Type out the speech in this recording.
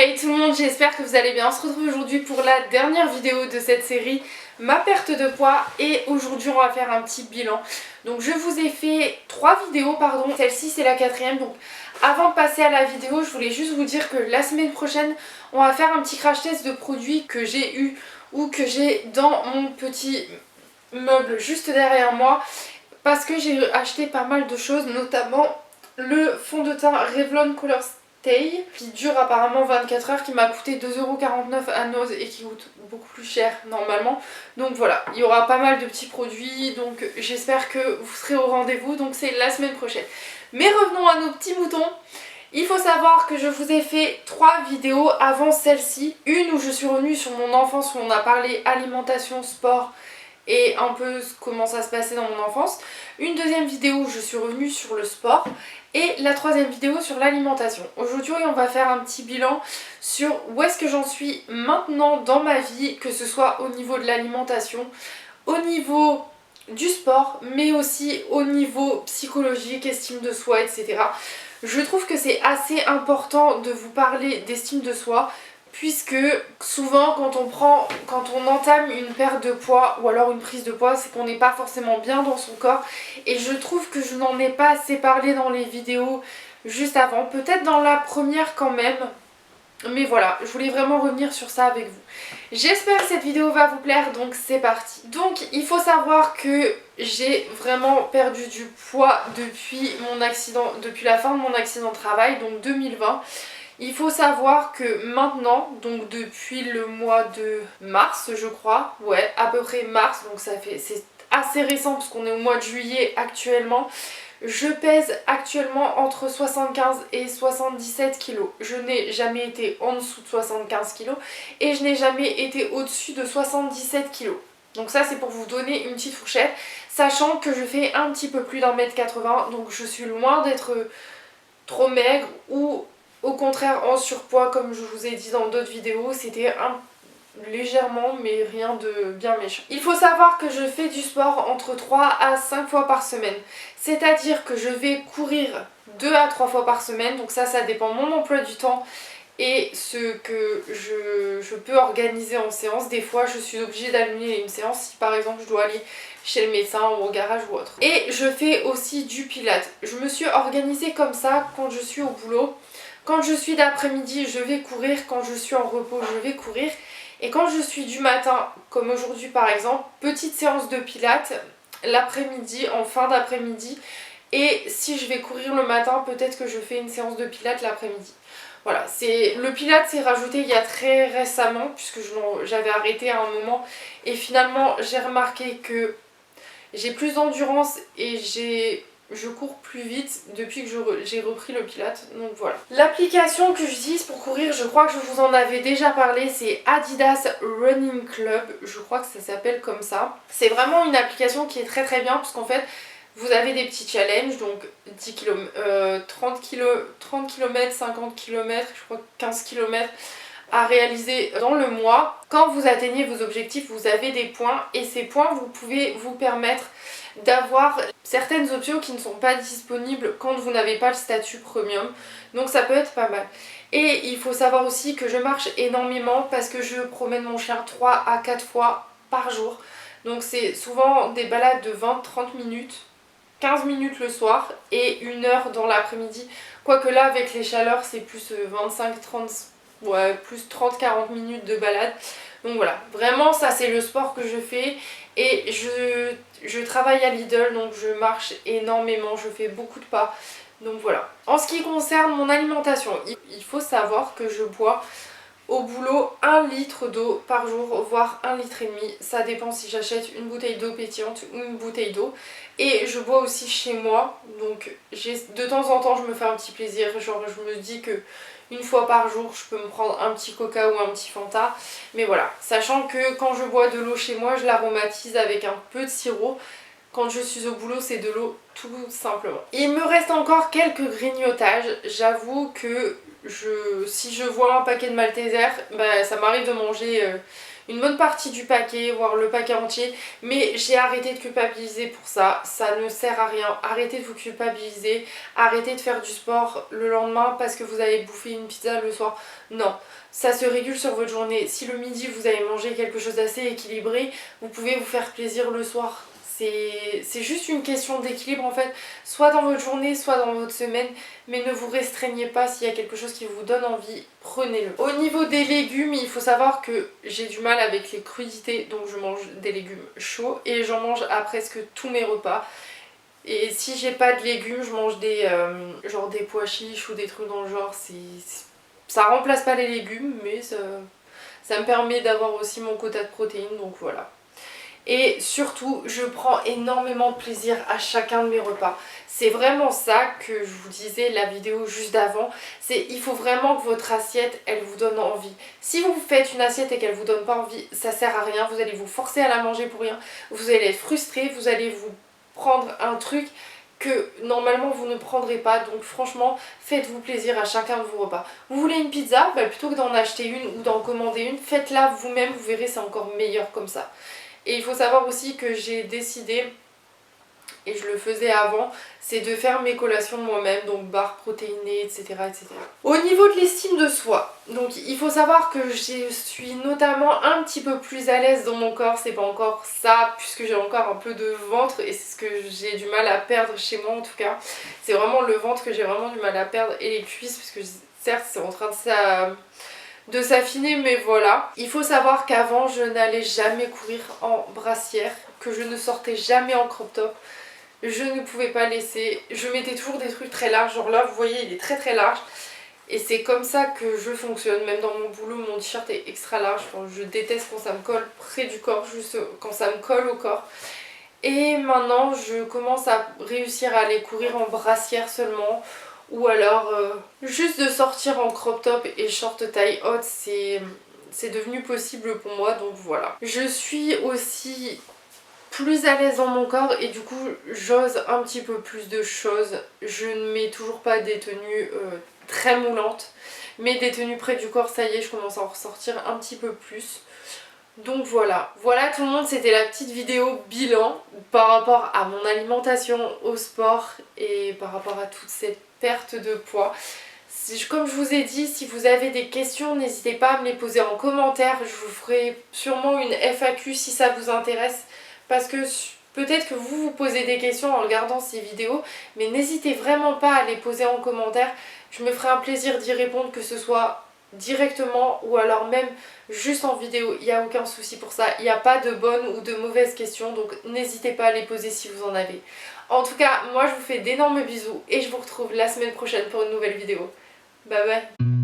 Hey tout le monde, j'espère que vous allez bien. On se retrouve aujourd'hui pour la dernière vidéo de cette série, ma perte de poids, et aujourd'hui on va faire un petit bilan. Donc je vous ai fait 3 vidéos, pardon, celle-ci c'est la 4e. Donc avant de passer à la vidéo, je voulais juste vous dire que la semaine prochaine on va faire un petit crash test de produits que j'ai eu ou que j'ai dans mon petit meuble juste derrière moi, parce que j'ai acheté pas mal de choses, notamment le fond de teint Revlon Color Stay qui dure apparemment 24 heures, qui m'a coûté 2,49€ à Nose et qui coûte beaucoup plus cher normalement. Donc voilà, il y aura pas mal de petits produits, donc j'espère que vous serez au rendez-vous. Donc c'est la semaine prochaine. Mais revenons à nos petits moutons. Il faut savoir que je vous ai fait 3 vidéos avant celle-ci. Une où je suis revenue sur mon enfance, où on a parlé alimentation, sport et un peu comment ça se passait dans mon enfance. Une deuxième vidéo où je suis revenue sur le sport. Et la troisième vidéo sur l'alimentation. Aujourd'hui on va faire un petit bilan sur où est-ce que j'en suis maintenant dans ma vie, que ce soit au niveau de l'alimentation, au niveau du sport, mais aussi au niveau psychologique, estime de soi, etc. Je trouve que c'est assez important de vous parler d'estime de soi, puisque souvent quand on entame une perte de poids ou alors une prise de poids, c'est qu'on n'est pas forcément bien dans son corps, et je trouve que je n'en ai pas assez parlé dans les vidéos juste avant, peut-être dans la première quand même, mais voilà, je voulais vraiment revenir sur ça avec vous. J'espère que cette vidéo va vous plaire, donc c'est parti. Donc il faut savoir que j'ai vraiment perdu du poids depuis mon accident, depuis la fin de mon accident de travail, donc 2020. Il faut savoir que maintenant, donc depuis le mois de mars je crois, ouais à peu près mars, donc ça fait, c'est assez récent parce qu'on est au mois de juillet actuellement. Je pèse actuellement entre 75 et 77 kg. Je n'ai jamais été en dessous de 75 kg et je n'ai jamais été au-dessus de 77 kg. Donc ça c'est pour vous donner une petite fourchette, sachant que je fais un petit peu plus d'1m80, donc je suis loin d'être trop maigre ou au contraire en surpoids comme je vous ai dit dans d'autres vidéos. C'était légèrement mais rien de bien méchant. Il faut savoir que je fais du sport entre 3 à 5 fois par semaine, c'est-à-dire que je vais courir 2 à 3 fois par semaine, donc ça dépend de mon emploi du temps et ce que je peux organiser en séance. Des fois je suis obligée d'annuler une séance si par exemple je dois aller chez le médecin ou au garage ou autre. Et je fais aussi du pilates. Je me suis organisée comme ça quand je suis au boulot. Quand je suis d'après-midi, je vais courir. Quand je suis en repos, je vais courir. Et quand je suis du matin, comme aujourd'hui par exemple, petite séance de pilates l'après-midi, en fin d'après-midi. Et si je vais courir le matin, peut-être que je fais une séance de pilates l'après-midi. Voilà, le pilates s'est rajouté il y a très récemment, puisque j'avais arrêté à un moment. Et finalement, j'ai remarqué que j'ai plus d'endurance et je cours plus vite depuis que j'ai repris le pilates, donc voilà. L'application que j'utilise pour courir, je crois que je vous en avais déjà parlé, c'est Adidas Running Club, je crois que ça s'appelle comme ça. C'est vraiment une application qui est très très bien, parce qu'en fait vous avez des petits challenges, donc 10 km, 30 km, 50 km, je crois 15 km à réaliser dans le mois. Quand vous atteignez vos objectifs, vous avez des points, et ces points vous pouvez vous permettre d'avoir certaines options qui ne sont pas disponibles quand vous n'avez pas le statut premium, donc ça peut être pas mal. Et il faut savoir aussi que je marche énormément parce que je promène mon chien 3 à 4 fois par jour, donc c'est souvent des balades de 20-30 minutes, 15 minutes le soir et 1 heure dans l'après-midi, quoique là avec les chaleurs c'est plus 25-30, ouais, plus 30-40 minutes de balade. Donc voilà, vraiment ça c'est le sport que je fais. Et je travaille à Lidl, donc je marche énormément, je fais beaucoup de pas, donc voilà. En ce qui concerne mon alimentation, il faut savoir que je bois au boulot 1 litre d'eau par jour, voire 1,5 litre. Ça dépend si j'achète une bouteille d'eau pétillante ou une bouteille d'eau. Et je bois aussi chez moi, donc de temps en temps je me fais un petit plaisir, genre je me dis que une fois par jour je peux me prendre un petit coca ou un petit Fanta, mais voilà, sachant que quand je bois de l'eau chez moi, je l'aromatise avec un peu de sirop. Quand je suis au boulot, c'est de l'eau tout simplement. Il me reste encore quelques grignotages. J'avoue que si je vois un paquet de Malteser, bah, ça m'arrive de manger une bonne partie du paquet, voire le paquet entier, mais j'ai arrêté de culpabiliser pour ça, ça ne sert à rien. Arrêtez de vous culpabiliser, arrêtez de faire du sport le lendemain parce que vous avez bouffé une pizza le soir. Non, ça se régule sur votre journée. Si le midi vous avez mangé quelque chose d'assez équilibré, vous pouvez vous faire plaisir le soir. C'est juste une question d'équilibre en fait, soit dans votre journée, soit dans votre semaine, mais ne vous restreignez pas. S'il y a quelque chose qui vous donne envie, prenez-le. Au niveau des légumes, il faut savoir que j'ai du mal avec les crudités, donc je mange des légumes chauds et j'en mange à presque tous mes repas. Et si j'ai pas de légumes, je mange genre des pois chiches ou des trucs dans le genre. Ça remplace pas les légumes, mais ça me permet d'avoir aussi mon quota de protéines, donc voilà. Et surtout, je prends énormément de plaisir à chacun de mes repas. C'est vraiment ça que je vous disais la vidéo juste d'avant. C'est il faut vraiment que votre assiette, elle vous donne envie. Si vous faites une assiette et qu'elle vous donne pas envie, ça sert à rien. Vous allez vous forcer à la manger pour rien. Vous allez être frustré, vous allez vous prendre un truc que normalement vous ne prendrez pas. Donc franchement, faites-vous plaisir à chacun de vos repas. Vous voulez une pizza, plutôt que d'en acheter une ou d'en commander une, faites-la vous-même, vous verrez, c'est encore meilleur comme ça. Et il faut savoir aussi que j'ai décidé, et je le faisais avant, c'est de faire mes collations moi-même, donc barres protéinées, etc., etc. Au niveau de l'estime de soi, donc il faut savoir que je suis notamment un petit peu plus à l'aise dans mon corps. C'est pas encore ça, puisque j'ai encore un peu de ventre, et c'est ce que j'ai du mal à perdre chez moi en tout cas. C'est vraiment le ventre que j'ai vraiment du mal à perdre, et les cuisses, parce que certes c'est en train de s'affiner, mais voilà. Il faut savoir qu'avant je n'allais jamais courir en brassière, que je ne sortais jamais en crop top. Je ne pouvais pas laisser, je mettais toujours des trucs très larges, genre là vous voyez il est très très large. Et c'est comme ça que je fonctionne, même dans mon boulot mon t-shirt est extra large. Enfin, je déteste quand ça me colle près du corps, juste quand ça me colle au corps. Et maintenant je commence à réussir à aller courir en brassière seulement. Ou alors juste de sortir en crop top et short taille haute, c'est devenu possible pour moi, donc voilà. Je suis aussi plus à l'aise dans mon corps et du coup j'ose un petit peu plus de choses. Je ne mets toujours pas des tenues très moulantes, mais des tenues près du corps, ça y est, je commence à en ressortir un petit peu plus. Donc voilà, voilà tout le monde, c'était la petite vidéo bilan par rapport à mon alimentation, au sport et par rapport à toute cette perte de poids. Comme je vous ai dit, si vous avez des questions, n'hésitez pas à me les poser en commentaire. Je vous ferai sûrement une FAQ si ça vous intéresse, parce que peut-être que vous vous posez des questions en regardant ces vidéos, mais n'hésitez vraiment pas à les poser en commentaire. Je me ferai un plaisir d'y répondre, que ce soit directement ou alors même juste en vidéo, il n'y a aucun souci pour ça. Il n'y a pas de bonnes ou de mauvaises questions, donc n'hésitez pas à les poser si vous en avez. En tout cas, moi je vous fais d'énormes bisous et je vous retrouve la semaine prochaine pour une nouvelle vidéo. Bye bye.